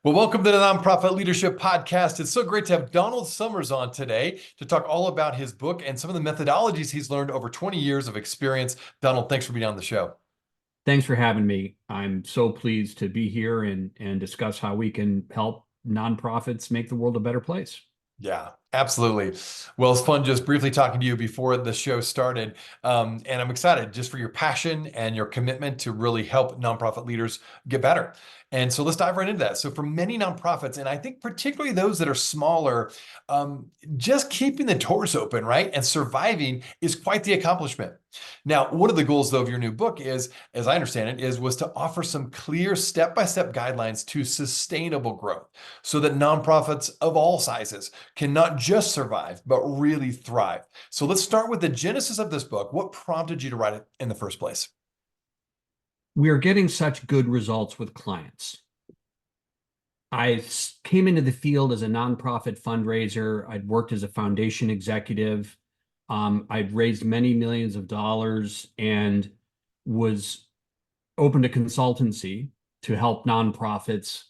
Well, welcome to the Nonprofit Leadership Podcast. It's so great to have Donald Summers on today to talk all about his book and some of the methodologies he's learned over 20 years of experience. Donald, thanks for being on the show. Thanks for having me. I'm so pleased to be here and discuss how we can help nonprofits make the world a better place. Yeah, absolutely. Well, it's fun just briefly talking to you before the show started. And I'm excited just for your passion and your commitment to really help nonprofit leaders get better. And so let's dive right into that. So for many nonprofits, and I think particularly those that are smaller, just keeping the doors open, right, and surviving is quite the accomplishment. Now, one of the goals, though, of your new book is, as I understand it, was to offer some clear step-by-step guidelines to sustainable growth so that nonprofits of all sizes can not just survive, but really thrive. So let's start with the genesis of this book. What prompted you to write it in the first place? We are getting such good results with clients. I came into the field as a nonprofit fundraiser. I'd worked as a foundation executive. I'd raised many millions of dollars and was open to consultancy to help nonprofits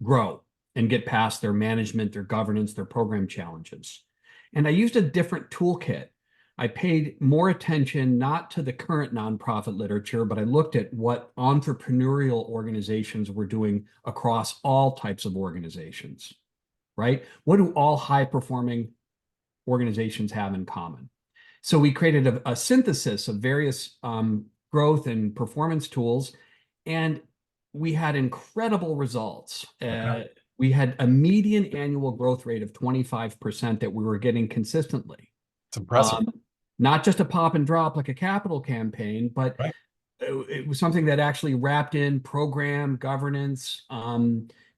grow and get past their management, their governance, their program challenges. And I used a different toolkit. I paid more attention not to the current nonprofit literature, but I looked at what entrepreneurial organizations were doing across all types of organizations, right? What do all high-performing organizations have in common? So we created a synthesis of various growth and performance tools, and we had incredible results. We had a median annual growth rate of 25% that we were getting consistently. It's impressive. Not just a pop and drop like a capital campaign, but Right. it was something that actually wrapped in program governance,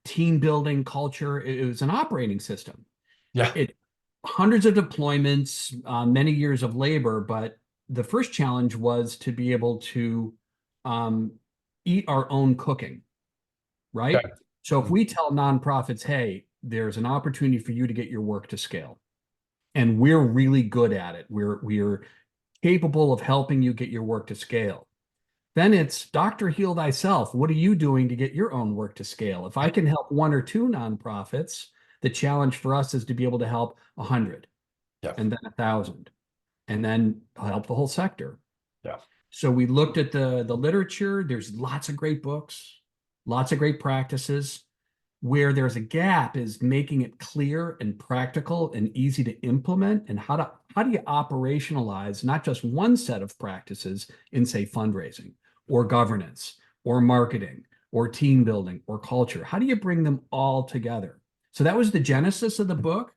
team building, culture. It was an operating system. Yeah. It hundreds of deployments, many years of labor, but the first challenge was to be able to eat our own cooking, right? Okay. So if Mhm. we tell nonprofits, hey, there's an opportunity for you to get your work to scale, and we're really good at it. We're capable of helping you get your work to scale. Then it's Dr. Heal Thyself. What are you doing to get your own work to scale? If I can help one or two nonprofits, the challenge for us is to be able to help 100 Yeah. and then 1,000 and then help the whole sector. Yeah. So we looked at the literature. There's lots of great books, lots of great practices. Where there's a gap is making it clear and practical and easy to implement, and how do you operationalize not just one set of practices in, say, fundraising or governance or marketing or team building or culture? How do you bring them all together? So that was the genesis of the book.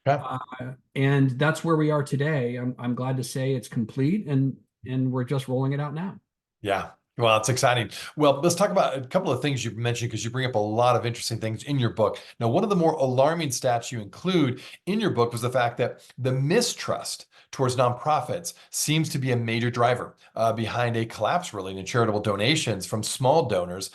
Okay. Uh, and that's where we are today. I'm glad to say it's complete, and we're just rolling it out now. Yeah. Well, it's exciting. Well, let's talk about a couple of things you've mentioned because you bring up a lot of interesting things in your book. Now, one of the more alarming stats you include in your book was the fact that the mistrust towards nonprofits seems to be a major driver behind a collapse, really, in charitable donations from small donors,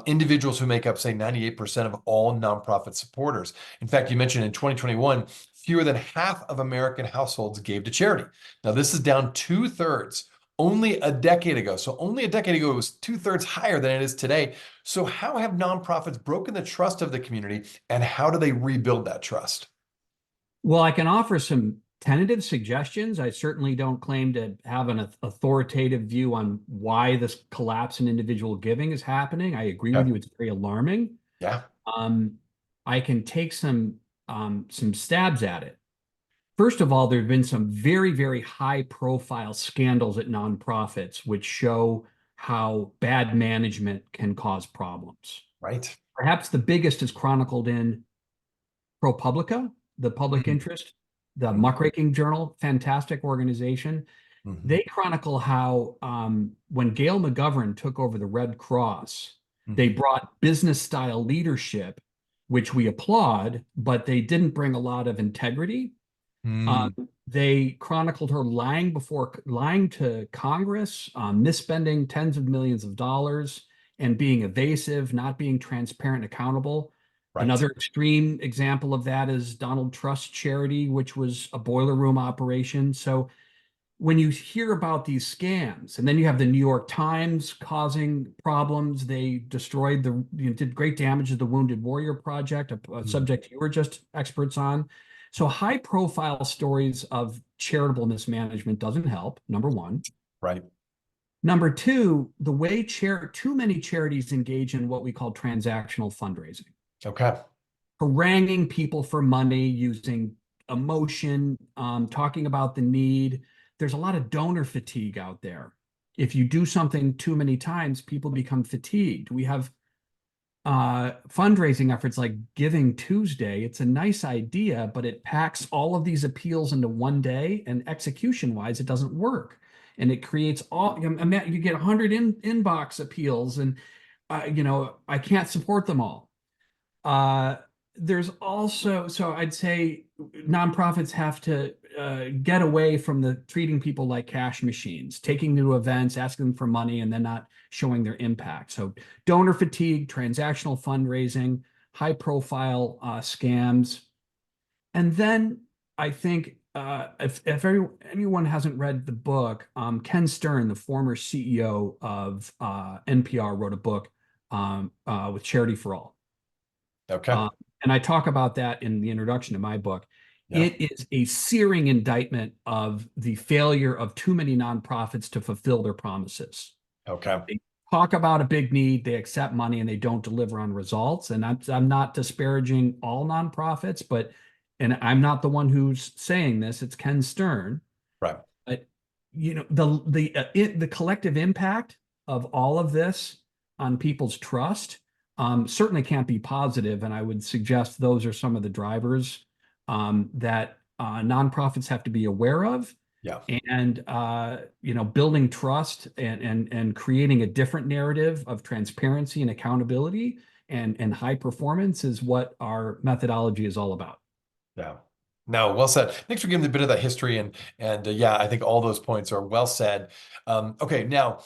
individuals who make up, say, 98% of all nonprofit supporters. In fact, you mentioned in 2021, fewer than half of American households gave to charity. Now, this is down 2/3 only a decade ago. So only a decade ago, it was 2/3 higher than it is today. So how have nonprofits broken the trust of the community, and how do they rebuild that trust? Well, I can offer some tentative suggestions. I certainly don't claim to have an authoritative view on why this collapse in individual giving is happening. I agree with Okay. you; it's very alarming. Yeah. Um, I can take some stabs at it. First of all, there have been some very, very high-profile scandals at nonprofits, which show how bad management can cause problems. Right. Perhaps the biggest is chronicled in ProPublica, the public Mhm. interest, the Mhm. muckraking journal, fantastic organization. Mhm. They chronicle how when Gail McGovern took over the Red Cross, they Mhm. brought business style leadership, which we applaud, but they didn't bring a lot of integrity. Mm. They chronicled her lying to Congress, misspending tens of millions of dollars, and being evasive, not being transparent and accountable. Right. Another extreme example of that is Donald Trust Charity, which was a boiler room operation. So when you hear about these scams, and then you have the New York Times causing problems, they destroyed did great damage to the Wounded Warrior Project, a Mm. subject you were just experts on. So high profile stories of charitable mismanagement doesn't help, number one. Right. Number two, the way too many charities engage in what we call transactional fundraising, Okay. haranguing people for money using emotion, talking about the need. There's a lot of donor fatigue out there. If you do something too many times, people become fatigued. We have fundraising efforts like Giving Tuesday. It's a nice idea, but it packs all of these appeals into one day, and execution wise, it doesn't work. And it creates you get 100 inbox appeals, and I can't support them all. Uh, there's also, so I'd say nonprofits have to get away from the treating people like cash machines, taking them to events, asking them for money, and then not showing their impact. So donor fatigue, transactional fundraising, high profile scams. And then I think if anyone hasn't read the book, Ken Stern, the former CEO of NPR, wrote a book with Charity for All. Okay. Uh, and I talk about that in the introduction to my book. Yeah. It is a searing indictment of the failure of too many nonprofits to fulfill their promises. Okay. They talk about a big need, they accept money, and they don't deliver on results. And I'm not disparaging all nonprofits, and I'm not the one who's saying this. It's Ken Stern. Right. But the collective impact of all of this on people's trust certainly can't be positive, and I would suggest those are some of the drivers that nonprofits have to be aware of. Yeah. And building trust and creating a different narrative of transparency and accountability and high performance is what our methodology is all about. Yeah. No, well said. Thanks for giving a bit of that history and yeah, I think all those points are well said. Okay, now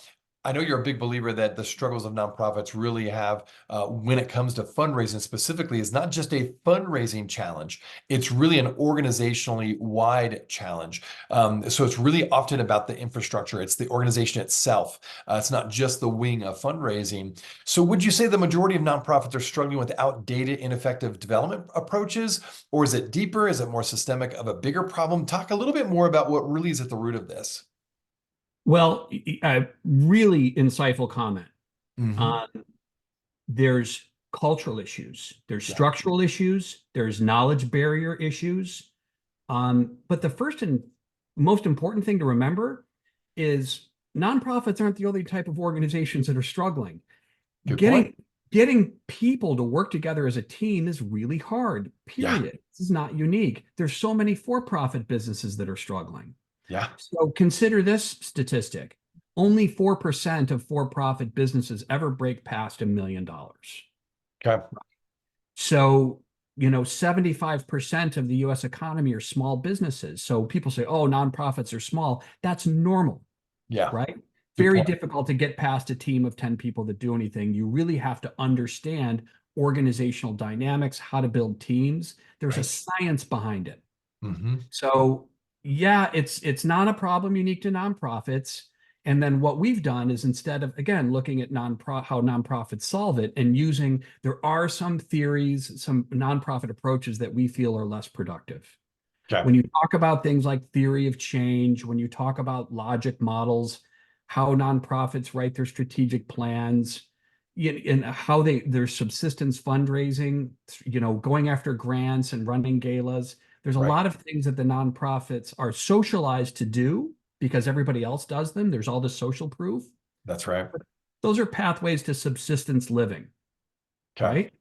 I know you're a big believer that the struggles of nonprofits really have, when it comes to fundraising specifically, is not just a fundraising challenge. It's really an organizationally wide challenge. So it's really often about the infrastructure. It's the organization itself. It's not just the wing of fundraising. So would you say the majority of nonprofits are struggling with outdated, ineffective development approaches, or is it deeper? Is it more systemic of a bigger problem? Talk a little bit more about what really is at the root of this. Well, a really insightful comment. Hmm. Uh, there's cultural issues, there's Yeah. structural issues, there's knowledge barrier issues. But the first and most important thing to remember is nonprofits aren't the only type of organizations that are struggling. Good point. Getting getting people to work together as a team is really hard, Yeah. period. This is not unique. There's so many for-profit businesses that are struggling. Yeah. So consider this statistic. Only 4% of for-profit businesses ever break past $1 million. Okay. So, 75% of the US economy are small businesses. So people say, oh, nonprofits are small. That's normal, Yeah. right? Good Very point. difficult to get past a team of 10 people that do anything. You really have to understand organizational dynamics, how to build teams. There's a Right. science behind it. Hmm. So yeah, it's not a problem unique to nonprofits. And then what we've done is instead of again looking at how nonprofits solve it and there are some theories, some nonprofit approaches that we feel are less productive. Okay. When you talk about things like theory of change, when you talk about logic models, how nonprofits write their strategic plans, and how their subsistence fundraising, going after grants and running galas. There's a Right. lot of things that the nonprofits are socialized to do because everybody else does them. There's all this social proof. That's right. Those are pathways to subsistence living, Okay. right?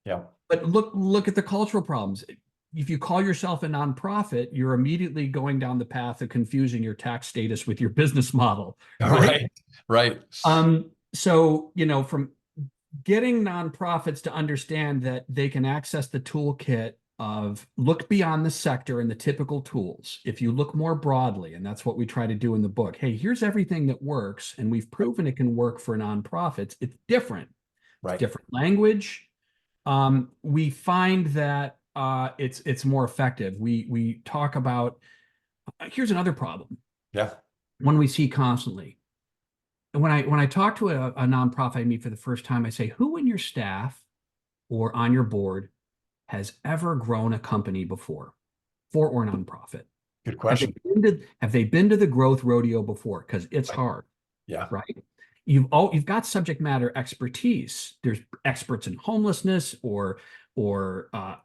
Yeah. But look at the cultural problems. If you call yourself a nonprofit, you're immediately going down the path of confusing your tax status with your business model, right? Right. Right. So, from getting nonprofits to understand that they can access the toolkit of look beyond the sector and the typical tools. If you look more broadly, and that's what we try to do in the book, hey, here's everything that works, and we've proven it can work for nonprofits. It's different. It's Right. different language. We find that it's more effective. We talk about here's another problem. Yeah. one we see constantly. And when I talk to a nonprofit I meet for the first time, I say, who in your staff or on your board has ever grown a company before, for or nonprofit? Good question. Have they been to the growth rodeo before? Because it's Right. hard, Yeah. right? You've got subject matter expertise. There's experts in homelessness or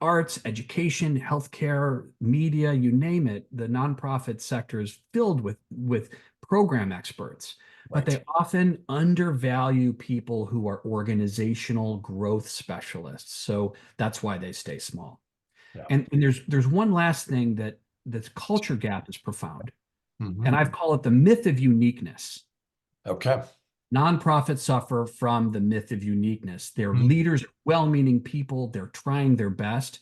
arts, education, healthcare, media, you name it. The nonprofit sector is filled with program experts, but Right. they often undervalue people who are organizational growth specialists. So that's why they stay small. Yeah. And there's one last thing that this culture gap is profound, and Hmm. I've called it the myth of uniqueness. Okay. Nonprofits suffer from the myth of uniqueness. Their Mhm. leaders are well-meaning people, they're trying their best,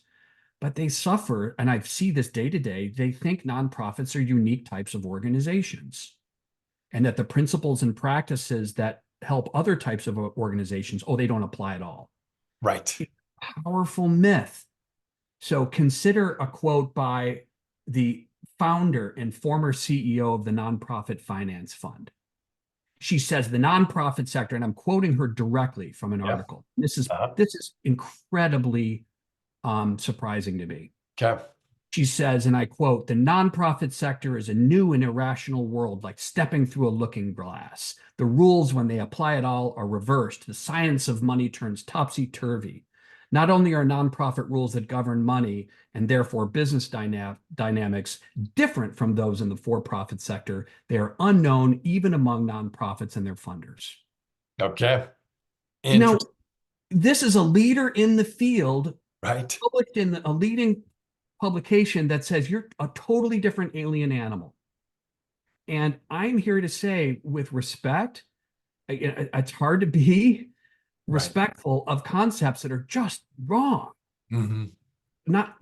but they suffer, and I see this day to day, they think nonprofits are unique types of organizations, and that the principles and practices that help other types of organizations, oh, they don't apply at all. Right. Powerful myth. So consider a quote by the founder and former CEO of the Nonprofit Finance Fund. She says the nonprofit sector, and I'm quoting her directly from an Yeah. article. This is Uh-huh. this is incredibly surprising to me. Okay. She says, and I quote, the nonprofit sector is a new and irrational world, like stepping through a looking glass. The rules, when they apply at all, are reversed. The science of money turns topsy-turvy. Not only are nonprofit rules that govern money and therefore business dynamics different from those in the for-profit sector, they are unknown even among nonprofits and their funders. Okay. Now, Interesting. this is a leader in the field, Right. published in a leading publication that says you're a totally different alien animal. And I'm here to say, with respect, it's hard to be Right. respectful of concepts that are just wrong. Hmm. Not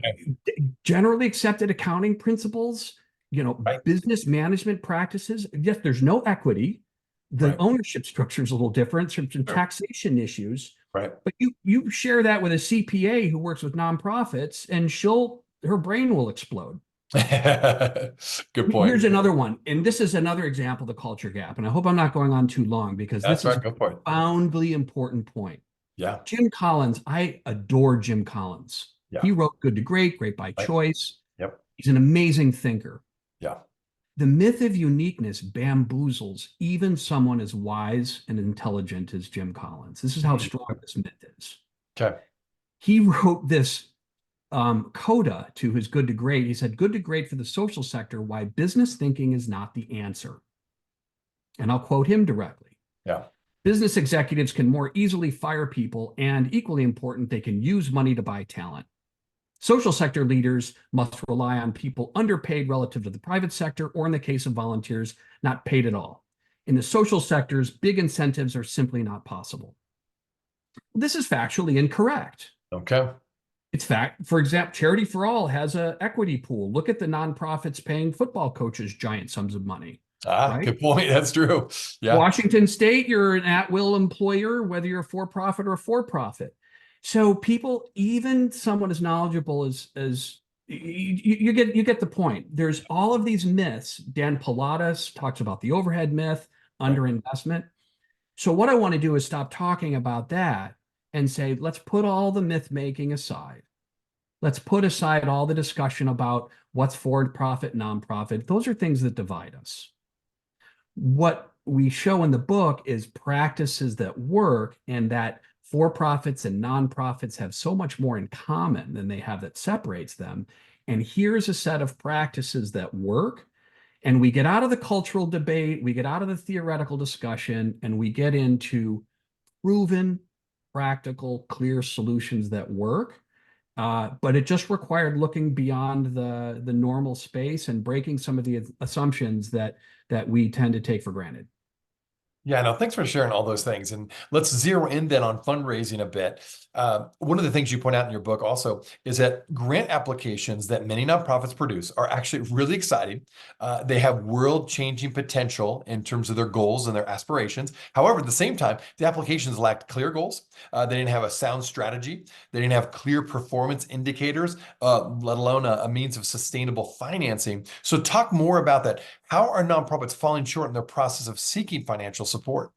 generally accepted accounting principles, Right. business management practices. Yes, there's no equity. The Right. ownership structure is a little different, some Sure. taxation issues. Right. But you share that with a CPA who works with nonprofits, and her brain will explode. Good point. Here's another one, and this is another example of the culture gap. And I hope I'm not going on too long because That's this is right. a Go for it. profoundly important point. Yeah. Jim Collins, I adore Jim Collins. Yeah. He wrote Good to Great, Great by Right. Choice. Yep. He's an amazing thinker. Yeah. The myth of uniqueness bamboozles even someone as wise and intelligent as Jim Collins. This is how strong this myth is. Okay. He wrote this coda to his Good to Great. He said, Good to Great for the social sector, why business thinking is not the answer. And I'll quote him directly. Yeah. Business executives can more easily fire people, and equally important, they can use money to buy talent. Social sector leaders must rely on people underpaid relative to the private sector, or in the case of volunteers, not paid at all. In the social sectors, big incentives are simply not possible. This is factually incorrect. Okay. It's fact. For example, Charity for All has an equity pool. Look at the nonprofits paying football coaches giant sums of money, Ah, right? good point. That's true. Yeah. Washington State, you're an at-will employer, whether you're for-profit or for-profit. So people, even someone as knowledgeable as you get the point. There's all of these myths. Dan Pilatus talks about the overhead myth, Right. underinvestment. So what I want to do is stop talking about that and say, let's put all the myth making aside. Let's put aside all the discussion about what's for-profit, nonprofit. Those are things that divide us. What we show in the book is practices that work, and that for-profits and nonprofits have so much more in common than they have that separates them. And here's a set of practices that work. And we get out of the cultural debate, we get out of the theoretical discussion, and we get into proven, practical, clear solutions that work. But it just required looking beyond the normal space and breaking some of the assumptions that we tend to take for granted. Yeah, no, thanks for sharing all those things. And let's zero in then on fundraising a bit. One of the things you point out in your book also is that grant applications that many nonprofits produce are actually really exciting. They have world-changing potential in terms of their goals and their aspirations. However, at the same time, the applications lacked clear goals. They didn't have a sound strategy. They didn't have clear performance indicators, let alone a means of sustainable financing. So talk more about that. How are nonprofits falling short in their process of seeking financial support?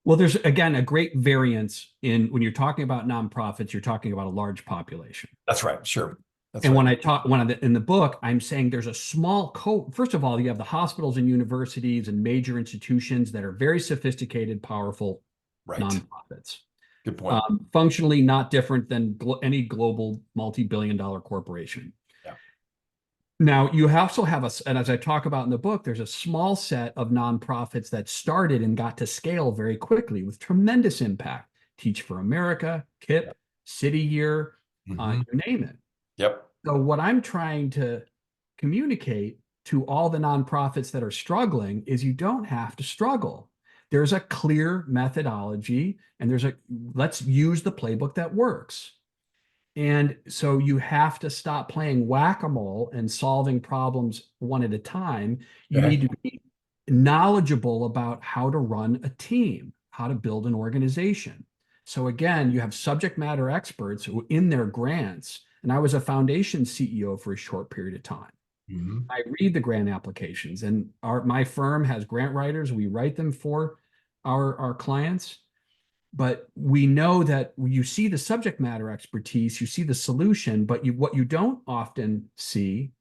Well, there's again a great variance in when you're talking about nonprofits, you're talking about a large population. That's right. Sure. That's And right. when I talk in the book, I'm saying there's a small first of all, you have the hospitals and universities and major institutions that are very sophisticated, powerful Right. nonprofits. Good point. Functionally not different than any global multi-billion-dollar corporation. Yeah. Now, you also have and as I talk about in the book, there's a small set of nonprofits that started and got to scale very quickly with tremendous impact. Teach for America, KIP, City Year, Hmm. you name it. Yep. So what I'm trying to communicate to all the nonprofits that are struggling is you don't have to struggle. There's a clear methodology and let's use the playbook that works. And so you have to stop playing whack-a-mole and solving problems one at a time. You Okay. need to be knowledgeable about how to run a team, how to build an organization. So again, you have subject matter experts who in their grants, and I was a foundation CEO for a short period of time. Hmm. I read the grant applications, and my firm has grant writers. We write them for our clients. But we know that you see the subject matter expertise, you see the solution, but what you don't often see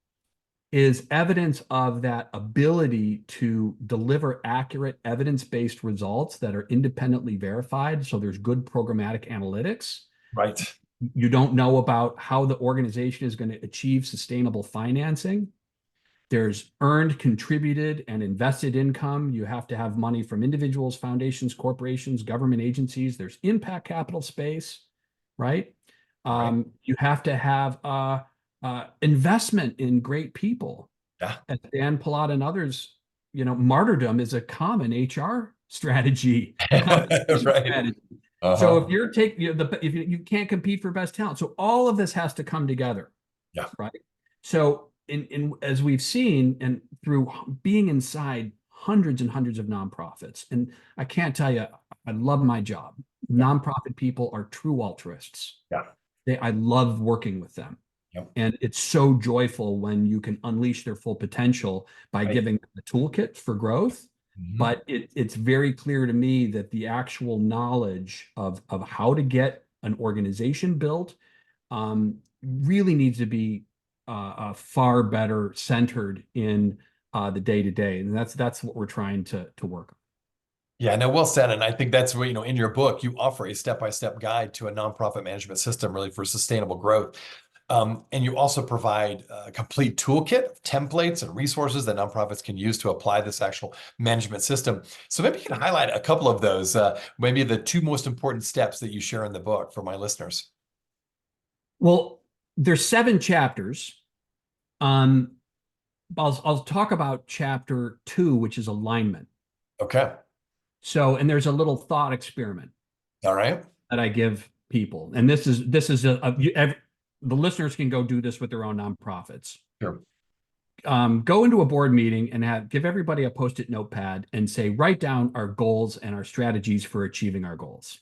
is evidence of that ability to deliver accurate evidence-based results that are independently verified. So there's good programmatic analytics. Right. You don't know about how the organization is going to achieve sustainable financing. There's earned, contributed, and invested income. You have to have money from individuals, foundations, corporations, government agencies. There's impact capital space, right? Right. You have to have investment in great people. Yeah. As Dan Palat and others, martyrdom is a common HR strategy, compensation Right. strategy. So Uh-huh. if you're taking if you can't compete for best talent, so all of this has to come together, Yeah. right? So in as we've seen and through being inside hundreds and hundreds of nonprofits, and I can't tell you, I love my job. Yeah. Nonprofit people are true altruists. Yeah. I love working with them. Yep. And it's so joyful when you can unleash their full potential by Right. giving them the toolkit for growth. Hmm. But it's very clear to me that the actual knowledge of how to get an organization built really needs to be far better centered in the day to day, and that's what we're trying to work on. Yeah, no, well said. And I think that's what, in your book, you offer a step-by-step guide to a nonprofit management system really for sustainable growth. And you also provide a complete toolkit of templates and resources that nonprofits can use to apply this actual management system. So maybe you can highlight a couple of those, maybe the two most important steps that you share in the book for my listeners. Well, there's 7 chapters. Um, I'll talk about chapter 2, which is alignment. Okay. So, and there's a little thought experiment All right. that I give people, and this is the listeners can go do this with their own nonprofits. Sure. Go into a board meeting and give everybody a post-it notepad and say, write down our goals and our strategies for achieving our goals,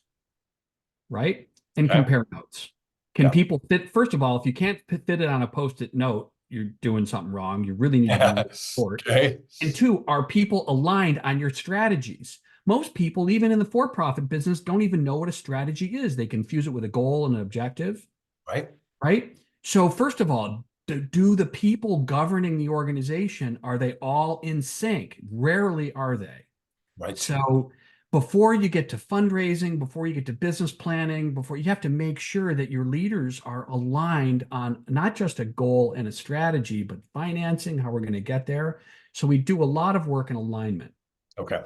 right? And Okay. compare notes. Can Yeah. people fit? First of all, if you can't fit it on a post-it note, you're doing something wrong. You really need to be Yeah. short. Okay. And two, are people aligned on your strategies? Most people, even in the for-profit business, don't even know what a strategy is. They confuse it with a goal and an objective, Right. right? So first of all, do the people governing the organization, are they all in sync? Rarely are they. Right. So before you get to fundraising, before you get to business planning, before you have to make sure that your leaders are aligned on not just a goal and a strategy, but financing, how we're going to get there. So we do a lot of work in alignment. Okay.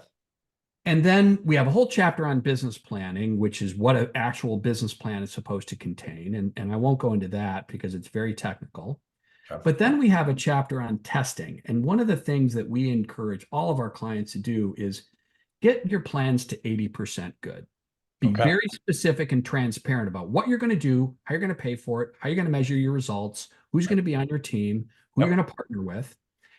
And then we have a whole chapter on business planning, which is what an actual business plan is supposed to contain. And I won't go into that because it's very technical. Okay. But then we have a chapter on testing. And one of the things that we encourage all of our clients to do is get your plans to 80% good. Be Okay. very specific and transparent about what you're going to do, how you're going to pay for it, how you're going to measure your results, who's going to be on your team, who you're Yep. going to partner with.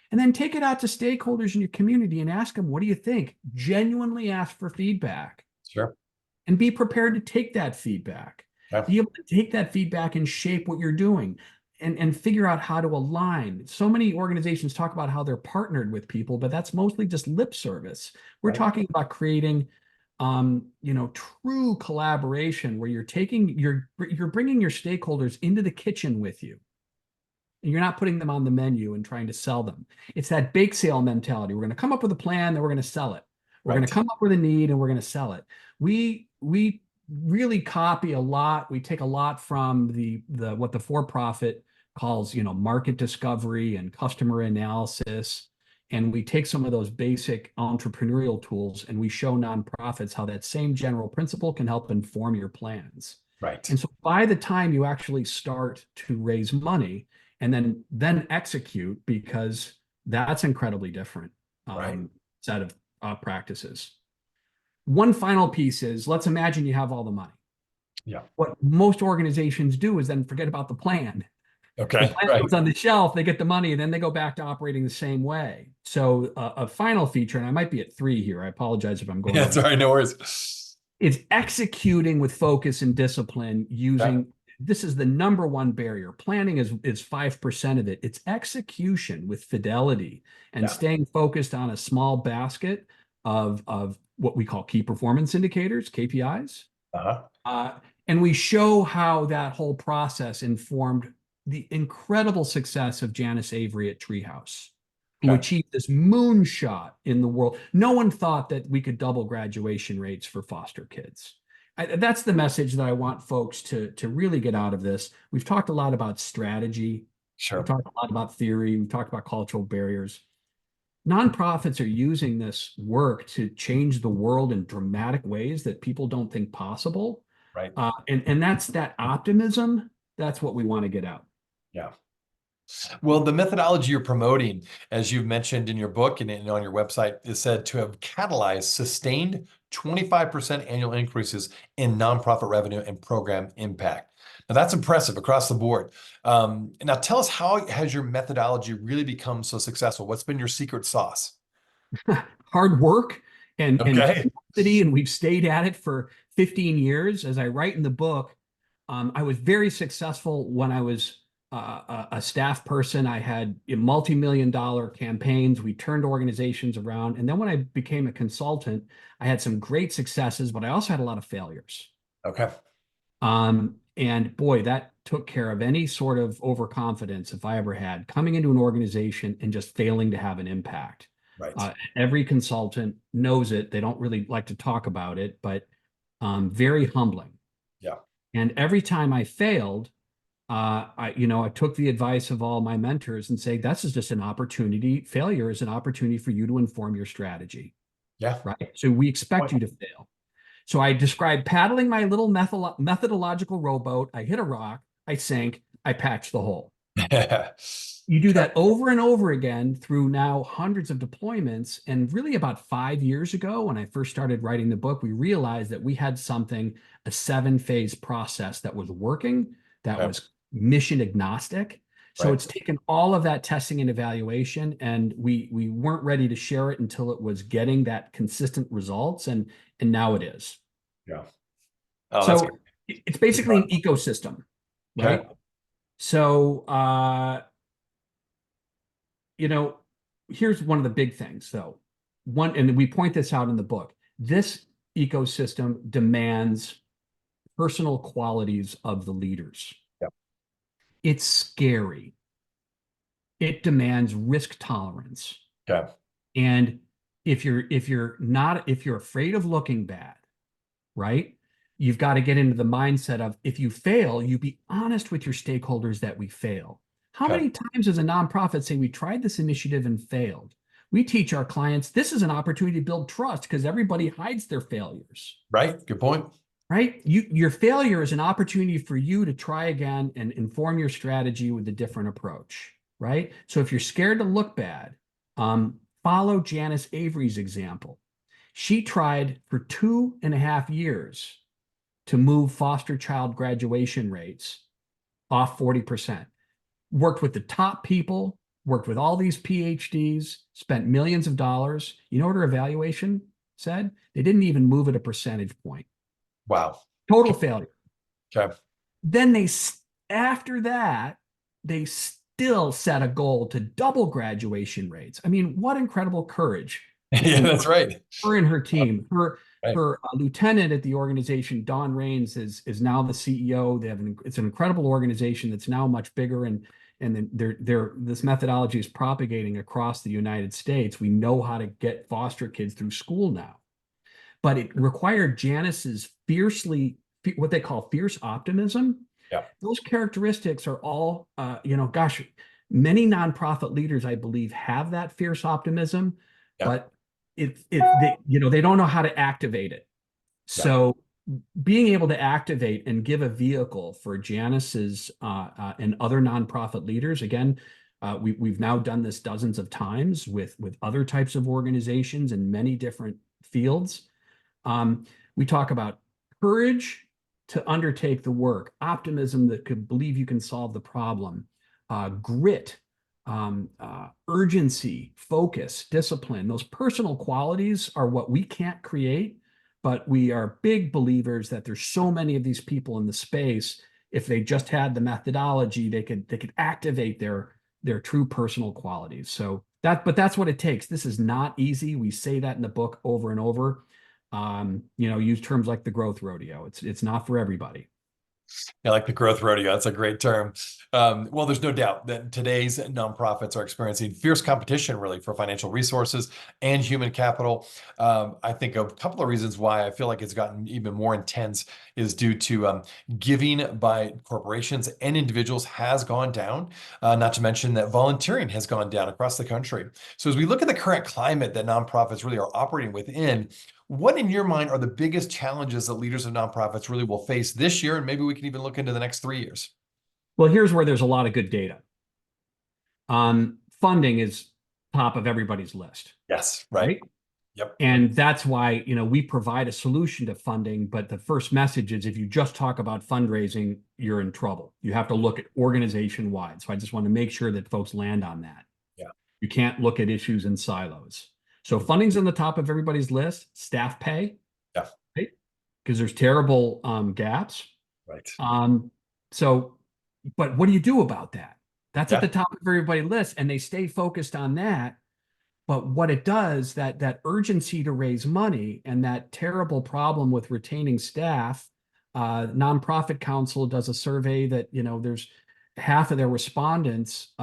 And then take it out to stakeholders in your community and ask them, what do you think? Genuinely ask for feedback Sure. and be prepared to take that feedback. Okay. Be able to take that feedback and shape what you're doing. and figure out how to align. So many organizations talk about how they're partnered with people, but that's mostly just lip service. We're Right. talking about creating, true collaboration where you're bringing your stakeholders into the kitchen with you. And you're not putting them on the menu and trying to sell them. It's that bake sale mentality. We're going to come up with a plan, then we're going to sell it. We're going to Right. come up with a need and we're going to sell it. We really copy a lot. We take a lot from the what the for-profit calls, market discovery and customer analysis. And we take some of those basic entrepreneurial tools and we show nonprofits how that same general principle can help inform your plans. Right. And so by the time you actually start to raise money and then execute, because that's incredibly different Right. set of practices. One final piece is, let's imagine you have all the money. Yeah. What most organizations do is then forget about the plan. The Okay. plan Right. goes on the shelf, they get the money, and then they go back to operating the same way. So a final feature, and I might be at 3 here. I apologize if I'm going Yeah. over. Sorry. No worries. It's executing with focus and discipline Yeah. using, this is the number one barrier. Planning is 5% of it. It's execution with fidelity and Yeah. staying focused on a small basket of what we call key performance indicators, KPIs. Uh-huh. Uh, and we show how that whole process informed the incredible success of Janice Avery at Treehouse, who Okay. achieved this moonshot in the world. No one thought that we could double graduation rates for foster kids. That's the message that I want folks to really get out of this. We've talked a lot about strategy. We've Sure. talked a lot about theory. We've talked about cultural barriers. Nonprofits are using this work to change the world in dramatic ways that people don't think possible. Right. And that's that optimism. That's what we want to get out. Yeah. Well, the methodology you're promoting, as you've mentioned in your book and on your website, is said to have catalyzed sustained 25% annual increases in nonprofit revenue and program impact. Now, that's impressive across the board. Now, tell us, how has your methodology really become so successful? What's been your secret sauce? Hard work and Okay. tenacity, and we've stayed at it for 15 years. As I write in the book, I was very successful when I was a staff person. I had multi-million-dollar campaigns. We turned organizations around. And then when I became a consultant, I had some great successes, but I also had a lot of failures. Okay. And boy, that took care of any sort of overconfidence if I ever had coming into an organization and just failing to have an impact. Right. Every consultant knows it. They don't really like to talk about it, but very humbling. Yeah. And every time I failed, I took the advice of all my mentors and say, this is just an opportunity. Failure is an opportunity for you to inform your strategy, Yeah. right? So we expect you to fail. So I described paddling my little methodological rowboat. I hit a rock, I sank, I patched the hole. You do that over and over again through now hundreds of deployments. And really, about 5 years ago, when I first started writing the book, we realized that we had something, a 7-phase process that was working, that Okay. was mission agnostic. So Right. it's taken all of that testing and evaluation, and we weren't ready to share it until it was getting that consistent results, and now it is. Yeah. Oh, that's So good. it's basically an ecosystem, Okay. right? So here's one of the big things, though. And we point this out in the book. This ecosystem demands personal qualities of the leaders. Yeah. It's scary. It demands risk tolerance. Okay. And if you're afraid of looking bad, right? You've got to get into the mindset of, if you fail, you be honest with your stakeholders that we fail. How Okay. many times does a nonprofit say we tried this initiative and failed? We teach our clients this is an opportunity to build trust because everybody hides their failures, Right. Good point. right? Your failure is an opportunity for you to try again and inform your strategy with a different approach, right? So if you're scared to look bad, follow Janice Avery's example. She tried for 2.5 years to move foster child graduation rates off 40%. Worked with the top people, worked with all these PhDs, spent millions of dollars. You know what her evaluation said? They didn't even move it a percentage point. Wow. Total failure. Okay. Then after that, they still set a goal to double graduation rates. I mean, what incredible courage Yeah, between that's right. her and her team. Right. Her lieutenant at the organization, Dawn Rains, is now the CEO. It's an incredible organization that's now much bigger, and then this methodology is propagating across the United States. We know how to get foster kids through school now, but it required Janice's what they call fierce optimism. Yeah. Those characteristics are all, gosh, many nonprofit leaders, I believe, have that fierce optimism, Yeah. but they don't know how to activate it. Yeah. So being able to activate and give a vehicle for Janice's and other nonprofit leaders, again, we've now done this dozens of times with other types of organizations in many different fields. We talk about courage to undertake the work, optimism that could believe you can solve the problem, grit, urgency, focus, discipline. Those personal qualities are what we can't create, but we are big believers that there's so many of these people in the space. If they just had the methodology, they could activate their true personal qualities. But that's what it takes. This is not easy. We say that in the book over and over. Use terms like the growth rodeo. It's not for everybody. I like the growth rodeo. That's a great term. Well, there's no doubt that today's nonprofits are experiencing fierce competition, really, for financial resources and human capital. I think a couple of reasons why I feel like it's gotten even more intense is due to giving by corporations and individuals has gone down, not to mention that volunteering has gone down across the country. So as we look at the current climate that nonprofits really are operating within, what in your mind are the biggest challenges that leaders of nonprofits really will face this year? And maybe we can even look into the next 3 years. Well, here's where there's a lot of good data. Funding is top of everybody's list, Yes, right. right? Yep. And that's why, we provide a solution to funding. But the first message is if you just talk about fundraising, you're in trouble. You have to look at organization wide. So I just want to make sure that folks land on that. Yeah. You can't look at issues in silos. So funding's on the top of everybody's list. Staff pay, Yeah. right? Because there's terrible gaps. Right. But what do you do about that? That's Yeah. at the top of everybody's list, and they stay focused on that. But what it does, that urgency to raise money and that terrible problem with retaining staff, Nonprofit Council does a survey that, there's half of their respondents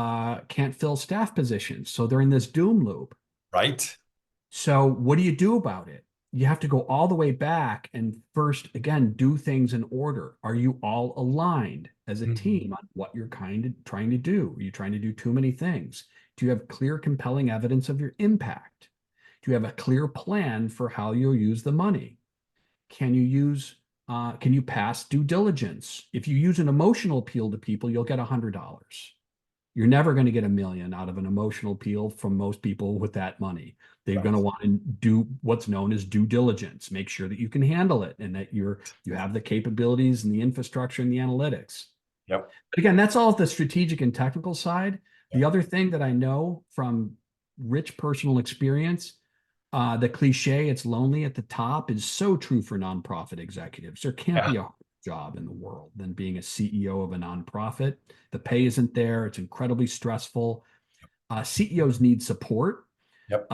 can't fill staff positions. So they're in this doom loop. Right. So what do you do about it? You have to go all the way back and first, again, do things in order. Are you all aligned as a team on what you're kind of trying to do? Are you trying to do too many things? Do you have clear, compelling evidence of your impact? Do you have a clear plan for how you'll use the money? Can you pass due diligence? If you use an emotional appeal to people, you'll get $100. You're never going to get $1 million out of an emotional appeal from most people with that money. They're going to want to do what's known as due diligence, make sure that you can handle it and that you have the capabilities and the infrastructure and the analytics. Yep. But again, that's all the strategic and technical side. Yep. The other thing that I know from rich personal experience, the cliche, it's lonely at the top, is so true for nonprofit executives. There can't be a job in the world than being a CEO of a nonprofit. The pay isn't there. It's incredibly stressful. CEOs need support. Yep.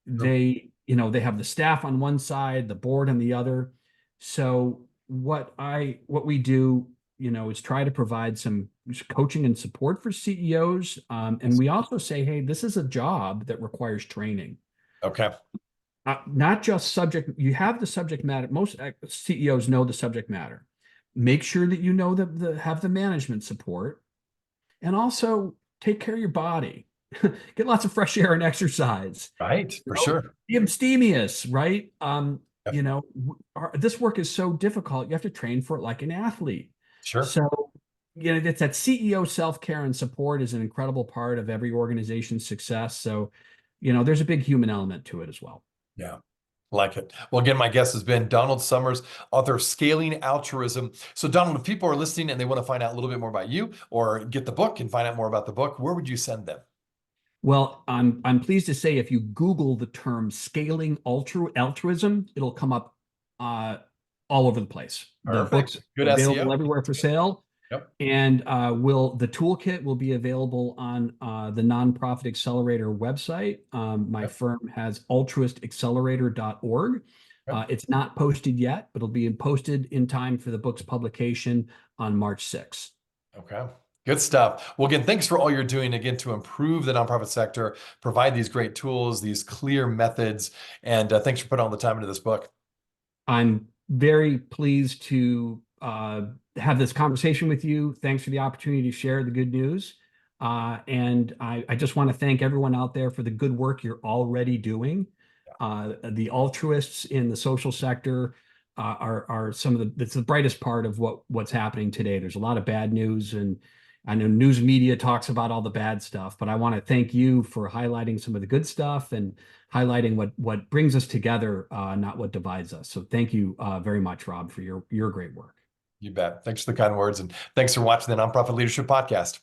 They have the staff on one side, the board on the other. So what we do, is try to provide some coaching and support for CEOs. And we also say, hey, this is a job that requires training. Okay. Not just you have the subject matter. Most CEOs know the subject matter. Make sure that you know have the management support, and also take care of your body. Get lots of fresh air and exercise. Right. For sure. Be abstemious, right? Yep. This work is so difficult. You have to train for it like an athlete. Sure. So, it's that CEO self-care and support is an incredible part of every organization's success. So, there's a big human element to it as well. Yeah. Like it. Well, again, my guest has been Donald Summers, author of Scaling Altruism. So, Donald, if people are listening and they want to find out a little bit more about you or get the book and find out more about the book, where would you send them? Well, I'm pleased to say if you Google the term Scaling Altruism, it'll come up all over the place. Perfect. The book's Good available SEO. everywhere for sale. Yep. And the toolkit will be available on the Nonprofit Accelerator website. My Yep. firm has altruistaccelerator.org. Yep. It's not posted yet, but it'll be posted in time for the book's publication on March 6th. Okay. Good stuff. Well, again, thanks for all you're doing again to improve the nonprofit sector, provide these great tools, these clear methods, and thanks for putting all the time into this book. I'm very pleased to have this conversation with you. Thanks for the opportunity to share the good news. And I just want to thank everyone out there for the good work you're already doing. The altruists in the social sector are some of it's the brightest part of what's happening today. There's a lot of bad news, and I know news media talks about all the bad stuff, but I want to thank you for highlighting some of the good stuff and highlighting what brings us together, not what divides us. So thank you very much, Rob, for your great work. You bet. Thanks for the kind words, and thanks for watching the Nonprofit Leadership Podcast.